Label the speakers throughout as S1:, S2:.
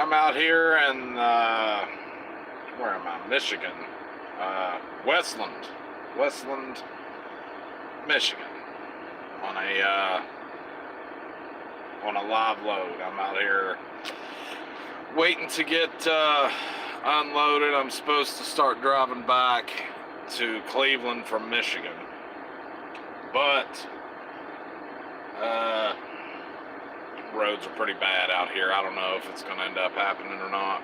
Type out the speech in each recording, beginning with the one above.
S1: I'm out here in, where am I? Michigan. Westland, Michigan. On a live load. I'm out here waiting to get unloaded. I'm supposed to start driving back to Cleveland from Michigan. But roads are pretty bad out here. I don't know if it's going to end up happening or not.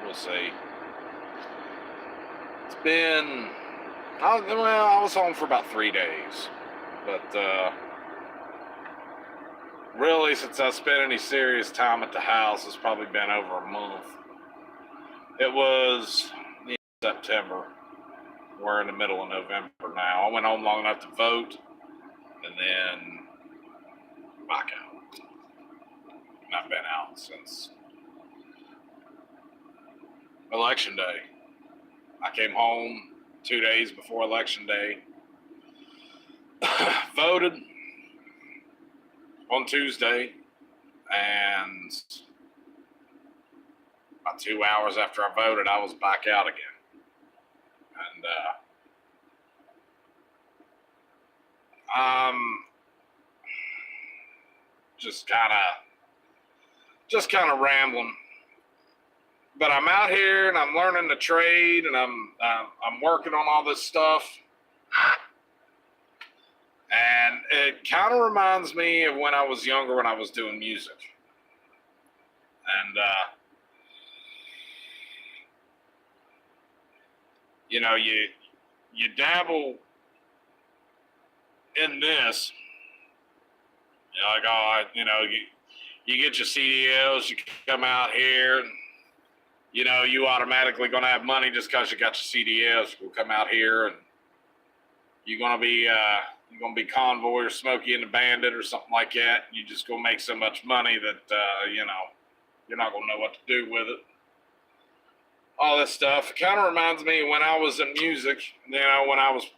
S1: We'll see. It's been, I was home for about 3 days. But really, since I spent any serious time at the house, it's probably been over a month. It was the end of September. We're in the middle of November now. I went home long enough to vote and then back out. And I've been out since Election Day. I came home 2 days before Election Day. Voted on Tuesday, and about 2 hours after I voted, I was back out again. And just kind of rambling. But I'm out here and I'm learning the trade, and I'm working on all this stuff. And it kind of reminds me of when I was younger, when I was doing music. And, you dabble in this. You get your CDLs, you come out here, and, you automatically going to have money just because you got your CDLs. You'll come out here and you're going to be Convoy or Smokey and the Bandit or something like that. You're just going to make so much money that, you're not going to know what to do with it. All this stuff. It kind of reminds me when I was in music, when I was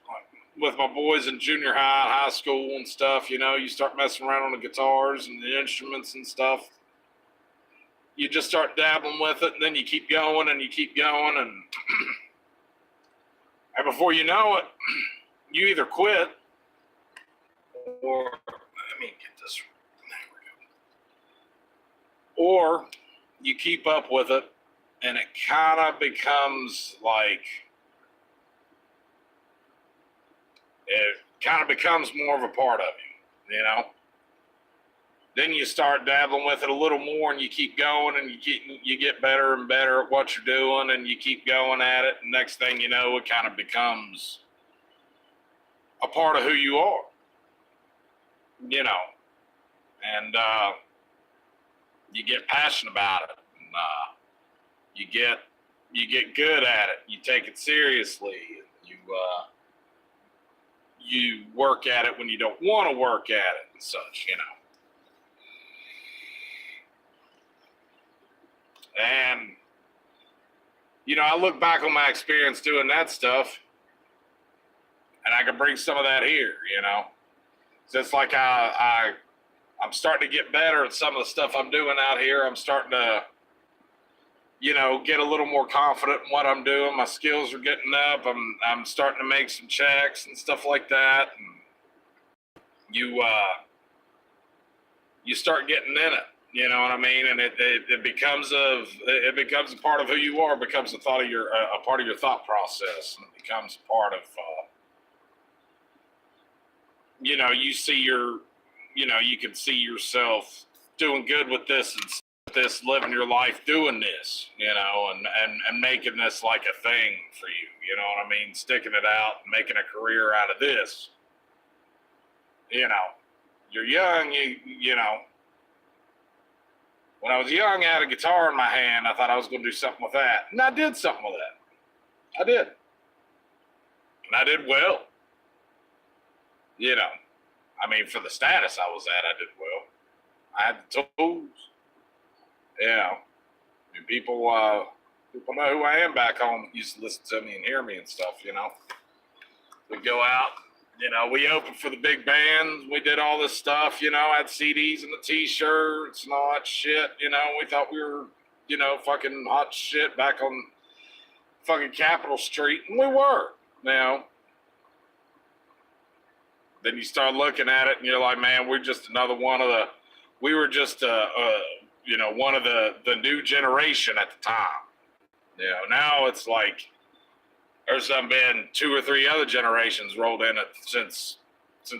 S1: with my boys in junior high school and stuff, you start messing around on the guitars and the instruments and stuff. You just start dabbling with it, and then you keep going and you keep going, and before you know it, you either quit or, let me get this, there we go. Or you keep up with it, and it kind of becomes more of a part of you, Then you start dabbling with it a little more, and you keep going, and you get better and better at what you're doing, and you keep going at it, and next thing you know, it kind of becomes a part of who you are, and you get passionate about it, and you get good at it. You take it seriously. You work at it when you don't want to work at it and such, And, I look back on my experience doing that stuff, and I can bring some of that here, So it's like I'm starting to get better at some of the stuff I'm doing out here. I'm starting to, get a little more confident in what I'm doing. My skills are getting up. I'm starting to make some checks and stuff like that. And you start getting in it. You know what I mean? And it becomes a part of who you are. It becomes a part of your thought process, and it becomes a part of you see you can see yourself doing good with this and living your life doing this, and making this like a thing for you. You know what I mean? Sticking it out and making a career out of this. You're young. When I was young, I had a guitar in my hand. I thought I was going to do something with that. And I did something with that. I did. And I did well. For the status I was at, I did well. I had the tools. People know who I am back home. Used to listen to me and hear me and stuff, We'd go out, You know, we opened for the big bands. We did all this stuff, you know, had CDs and the T-shirts and all that shit. You know, we thought we were, you know, fucking hot shit back on fucking Capitol Street, and we were. You know, then you start looking at it, and you're like, man, we're just another one of the. We were just, you know, one of the new generation at the time. You know, now it's like there's been 2 or 3 other generations rolled in it since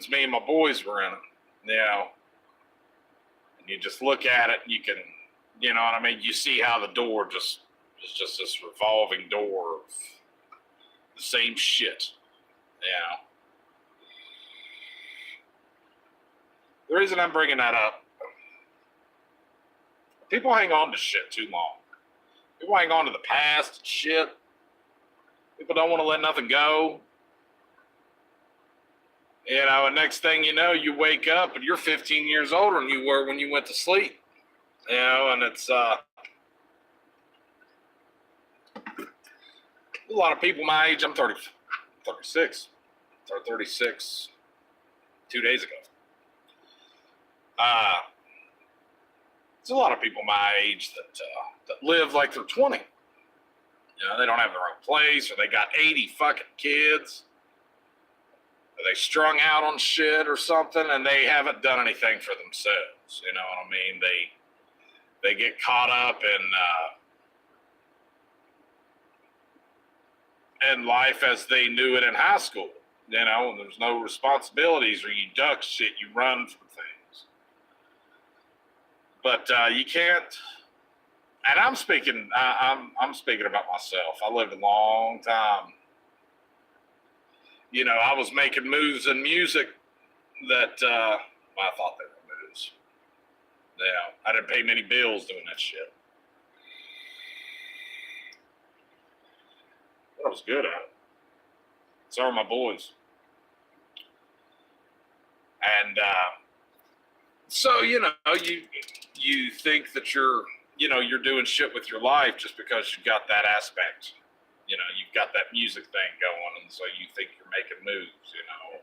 S1: me and my boys were in it. You know, and you just look at it, and you can, you know what I mean. You see how the door just is just this revolving door of the same shit. You know, the reason I'm bringing that up, people hang on to shit too long. People hang on to the past and shit. People don't want to let nothing go. You know, and next thing you know, you wake up and you're 15 years older than you were when you went to sleep. You know, and it's a lot of people my age. I'm 36. Turned 36 2 days ago. There's a lot of people my age that live like they're 20. You know, they don't have their own place, or they got 80 fucking kids. Or they strung out on shit or something, and they haven't done anything for themselves. You know what I mean? They get caught up in life as they knew it in high school. You know, and there's no responsibilities, or you duck shit, you run from things. But you can't. And I'm speaking about myself. I lived a long time. You know, I was making moves in music that I thought they were moves. You know, I didn't pay many bills doing that shit. But I was good at it. So are my boys. And so, you know, you think that you're doing shit with your life just because you've got that aspect. You know, you've got that music thing going, and so you think you're making moves, you know.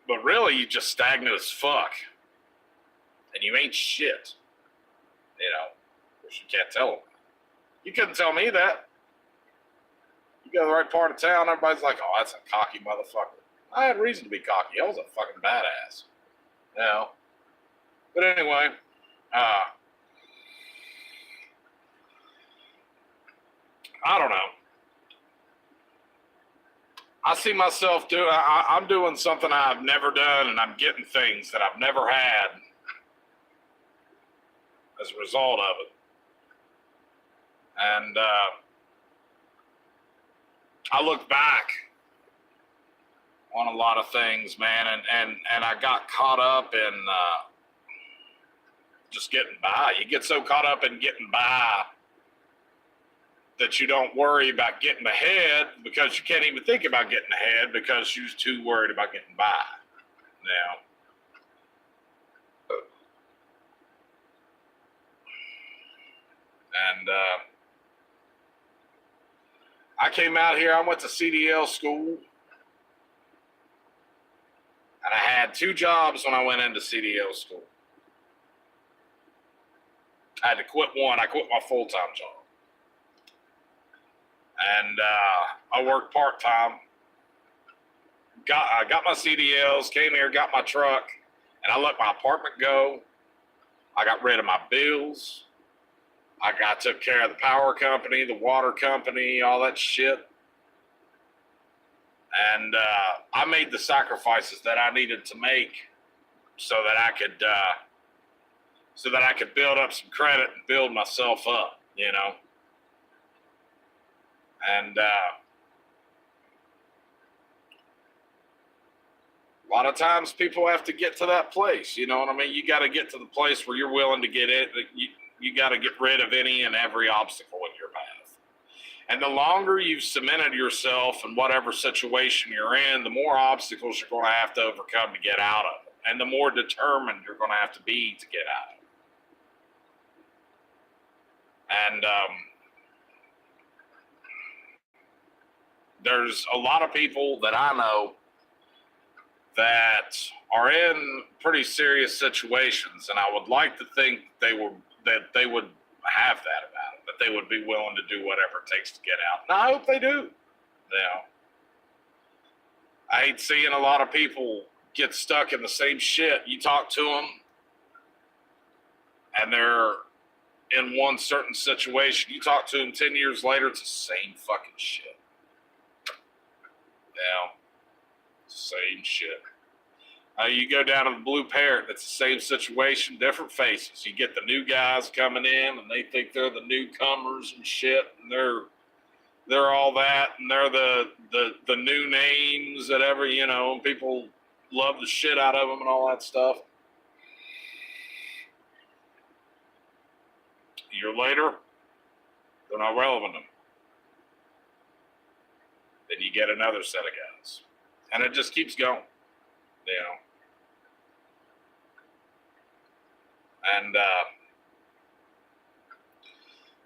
S1: But really, you just stagnant as fuck. And you ain't shit. You know, of course you can't tell them. You couldn't tell me that. You go to the right part of town, everybody's like, oh, that's a cocky motherfucker. I had reason to be cocky. I was a fucking badass. You know. But anyway, I don't know. I see myself I'm doing something I've never done, and I'm getting things that I've never had as a result of it. And I look back on a lot of things, man, and I got caught up in just getting by. You get so caught up in getting by that you don't worry about getting ahead, because you can't even think about getting ahead because you're too worried about getting by. Now, and I came out here, I went to CDL school, and I had 2 jobs when I went into CDL school. I had to quit one. I quit my full-time job. And I worked part-time. I got my CDLs, came here, got my truck, and I let my apartment go. I got rid of my bills. I took care of the power company, the water company, all that shit. And I made the sacrifices that I needed to make so that I could build up some credit and build myself up, you know. And a lot of times people have to get to that place, you know what I mean? You got to get to the place where you're willing to get it. You got to get rid of any and every obstacle in your path. And the longer you've cemented yourself in whatever situation you're in, the more obstacles you're going to have to overcome to get out of it. And the more determined you're going to have to be to get out of it. And there's a lot of people that I know that are in pretty serious situations, and I would like to think they would have that about it, that they would be willing to do whatever it takes to get out. And I hope they do. You know, I hate seeing a lot of people get stuck in the same shit. You talk to them, and they're in one certain situation. You talk to them 10 years later, it's the same fucking shit. Yeah, same shit. You go down to the Blue Parrot, it's the same situation, different faces. You get the new guys coming in, and they think they're the newcomers and shit, and they're all that, and they're the new names that ever, you know, and people love the shit out of them and all that stuff. A year later, they're not relevant anymore. Then you get another set of guys, and it just keeps going, you know. And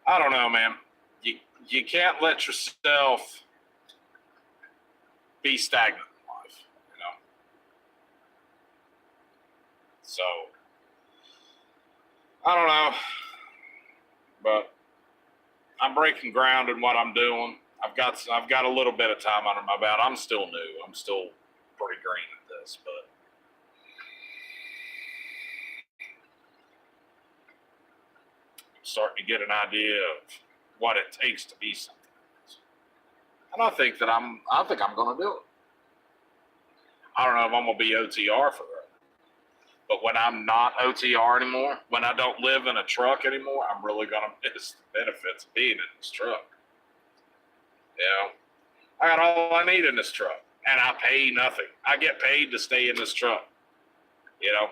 S1: I don't know, man. You can't let yourself be stagnant in life, you know. So I don't know, but I'm breaking ground in what I'm doing. I've got a little bit of time under my belt. I'm still new. I'm still pretty green at this, but I'm starting to get an idea of what it takes to be something else. And I think I'm going to do it. I don't know if I'm going to be OTR for that. But when I'm not OTR anymore, when I don't live in a truck anymore, I'm really going to miss the benefits of being in this truck. You know, I got all I need in this truck, and I pay nothing. I get paid to stay in this truck. You know,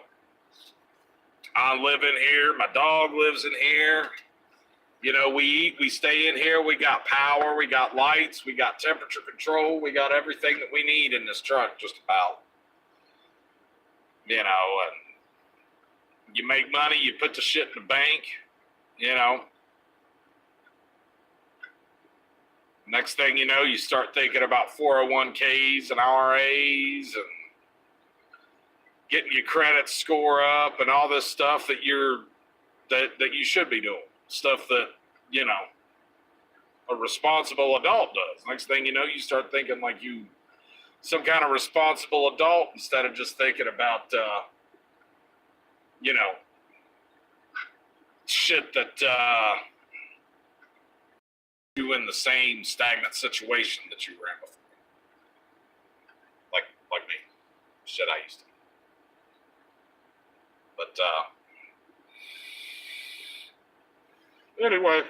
S1: I live in here. My dog lives in here. You know, we eat, we stay in here. We got power. We got lights. We got temperature control. We got everything that we need in this truck, just about. You know, and you make money. You put the shit in the bank. You know. Next thing you know, you start thinking about 401ks and RAs and getting your credit score up and all this stuff that that you should be doing. Stuff that, you know, a responsible adult does. Next thing you know, you start thinking like you some kind of responsible adult instead of just thinking about you know, shit that you in the same stagnant situation that you were in before. Like me. Shit I used to. But anyway,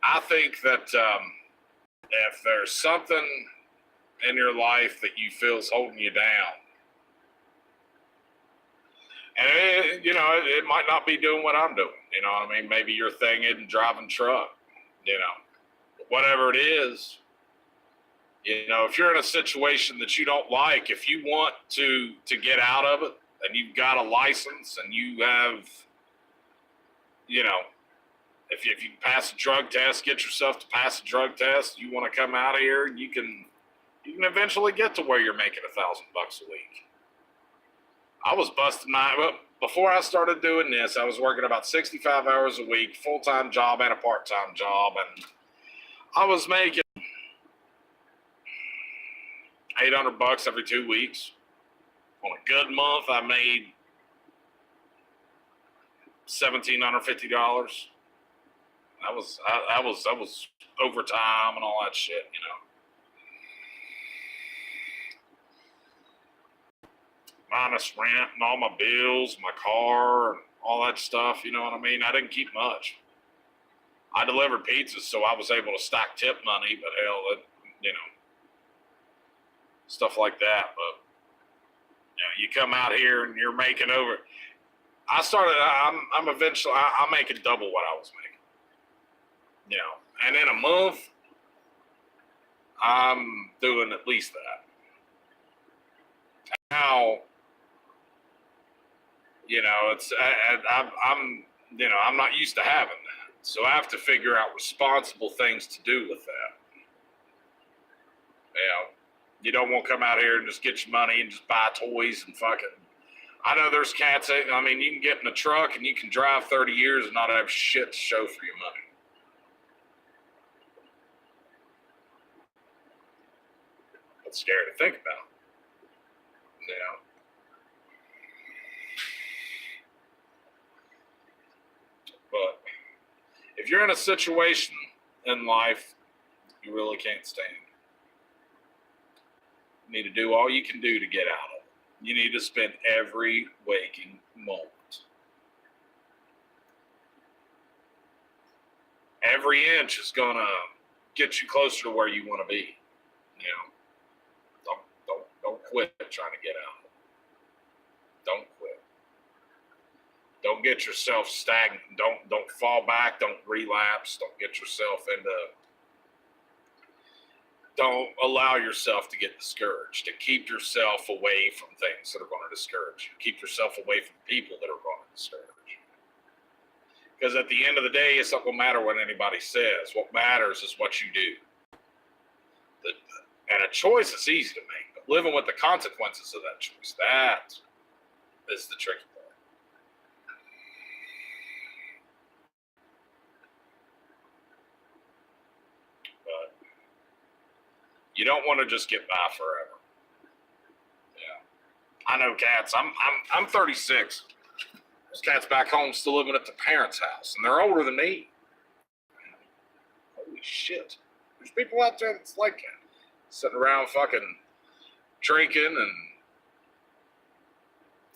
S1: I think that if there's something in your life that you feel is holding you down, and it might not be doing what I'm doing. You know what I mean? Maybe your thing isn't driving truck. You know, whatever it is. You know, if you're in a situation that you don't like, if you want to get out of it, and you've got a license, and you have, you know, if you pass a drug test, get yourself to pass a drug test. You want to come out of here, you can eventually get to where you're making $1,000 a week. I was busting before I started doing this, I was working about 65 hours a week, full-time job and a part-time job, and I was making $800 every 2 weeks. On a good month, I made $1,750. That was overtime and all that shit, you know. Minus rent and all my bills, my car, and all that stuff, you know what I mean? I didn't keep much. I delivered pizzas, so I was able to stack tip money, but hell, you know, stuff like that. But you know, you come out here and you're making over. I'm eventually, I'm making double what I was making. You know, and in a month, I'm doing at least that. Now, you know, I'm, you know, I'm not used to having that. So I have to figure out responsible things to do with that. You don't want to come out here and just get your money and just buy toys and fucking. I know there's cats that, I mean, you can get in a truck and you can drive 30 years and not have shit to show for your money. It's scary to think about. But if you're in a situation in life you really can't stand, you need to do all you can do to get out of it. You need to spend every waking moment. Every inch is gonna get you closer to where you want to be. Don't quit trying to get out. Don't quit. Don't get yourself stagnant. Don't fall back. Don't relapse. Don't get yourself into. Don't allow yourself to get discouraged. To keep yourself away from things that are going to discourage you. Keep yourself away from people that are going to discourage you. Because at the end of the day, it's not going to matter what anybody says. What matters is what you do. And a choice is easy to make, but living with the consequences of that choice, that is the tricky part. But you don't want to just get by forever. I know cats. I'm 36. There's cats back home still living at the parents' house, and they're older than me. Holy shit! There's people out there that's like that. Sitting around fucking drinking and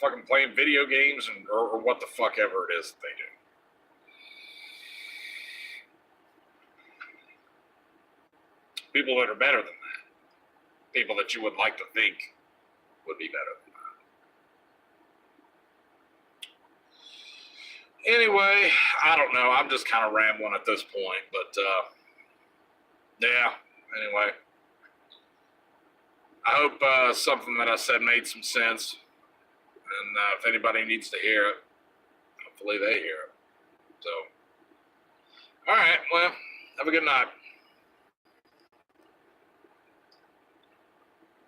S1: fucking playing video games or what the fuck ever it is that they do. People that are better than that. People that you would like to think would be better than that. Anyway, I don't know. I'm just kind of rambling at this point, but anyway. I hope something that I said made some sense. And if anybody needs to hear it, hopefully they hear it. So, all right, well, have a good night.